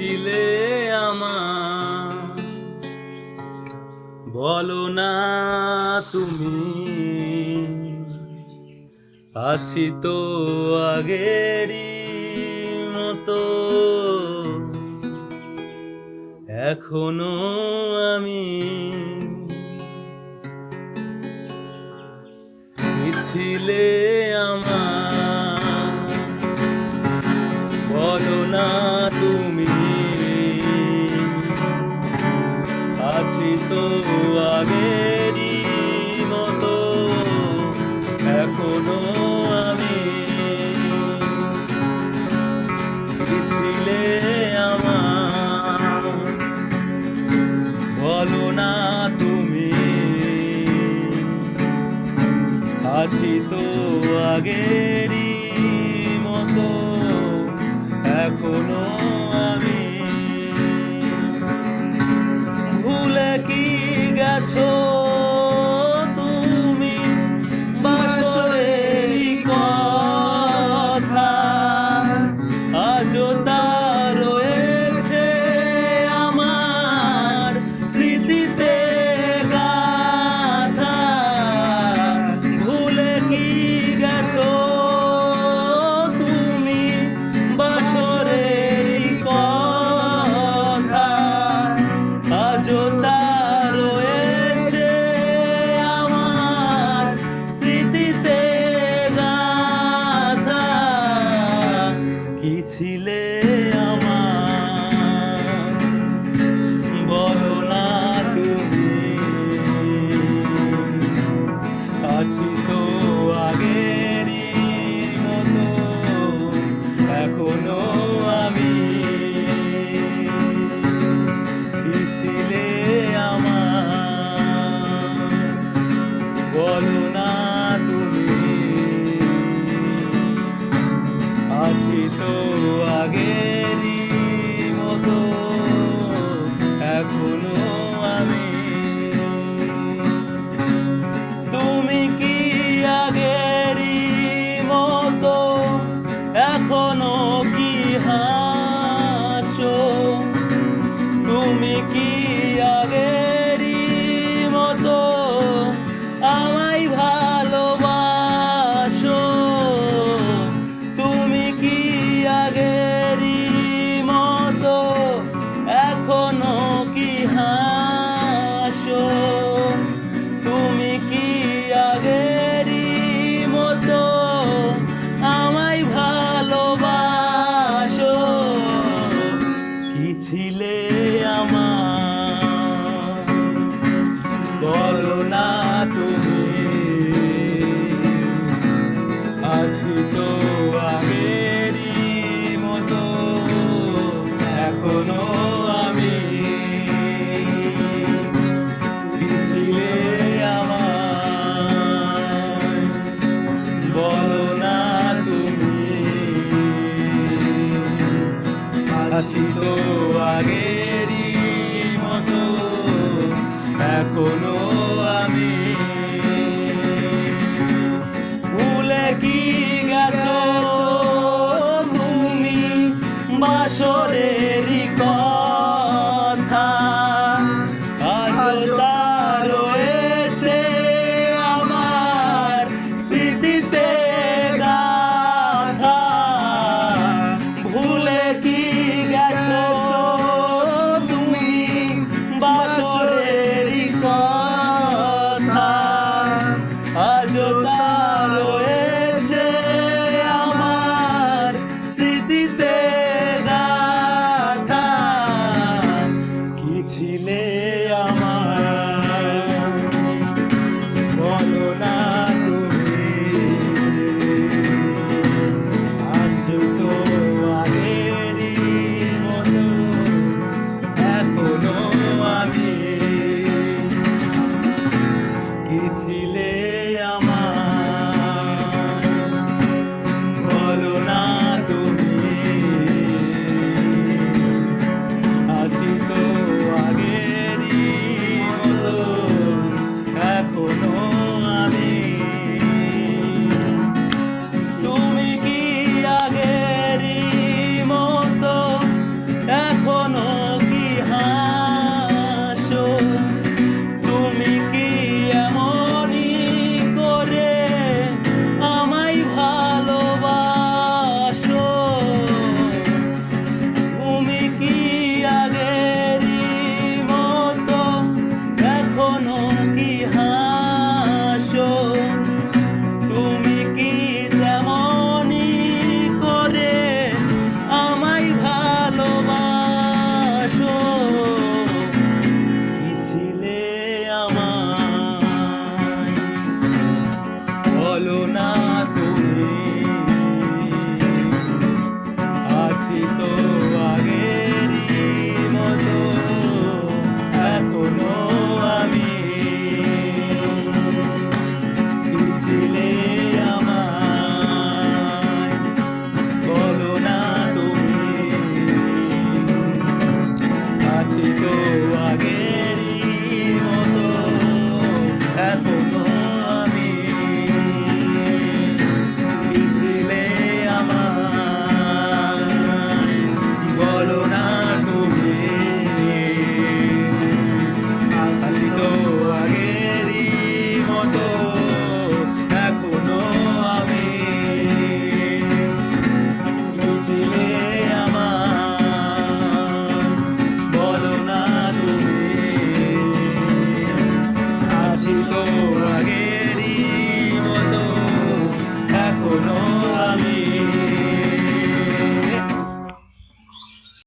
ছিলে আমার বলো না তুমি, আছি তো আগেরই মতো, এখনো আমি। ছিলে আমার বলো না তুমি, আছি তো আগেরই মতো, এখনো আমি। ছিলে আমার বলো না তুমি, আছি তো আগেরই মতো, এখনো আমি। ভুলে কি গেছো তুমি বাসরেরই কথা, আজও তা রয়েছে আমার স্মৃতিতে গাথা। ভুলে কি গেছো তুমি বাসরেরই কথা, আজও তা রয়েছে আমার স্মৃতিতে গাথা। কি ছিলে আমার বলো না তুমি, আছি তো আগেরই মতো, এখনো আমি। কি ছিলে আমার বলো না তুমি, আছি তো আগেরই মতো, এখনো আমি। তুমি কি আগেরই মতো এখনো কি হাসো? তুমি কি আগেরই মতো আমায় ভালোবাসো? তুমি কি আগেরই মতো এখনো কি হাসো? তুমি কি আগেরই মতো আমায় ভালোবাসো? কি ছিলে আমার বলো না তুমি, আছি তো আগেরই মতো, এখনো আমি। কি ছিলে আমার বলো না তুমি, আছি তো আগেরই মতো, এখনো আমি। ভুলে কি গেছো তুমি বাসরের